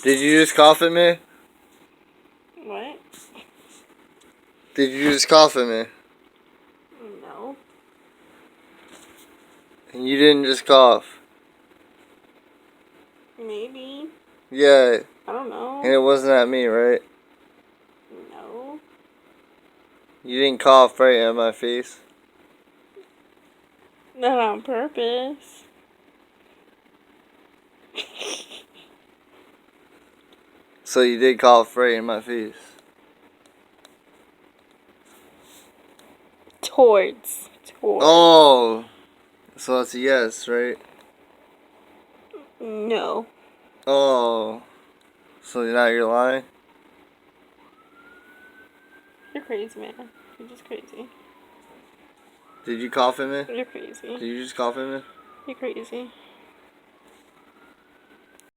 Did you just cough at me? What? Did you just cough at me? No. And you didn't just cough. Maybe. Yeah. I don't know. And it wasn't at me, right? No. You didn't cough right at my face. Not on purpose. So you did cough right in my face. Towards. Oh. So that's a yes, right? No. Oh. So now you're lying? You're crazy, man. You're just crazy. Did you cough at me? You're crazy. Did you just cough at me? You're crazy.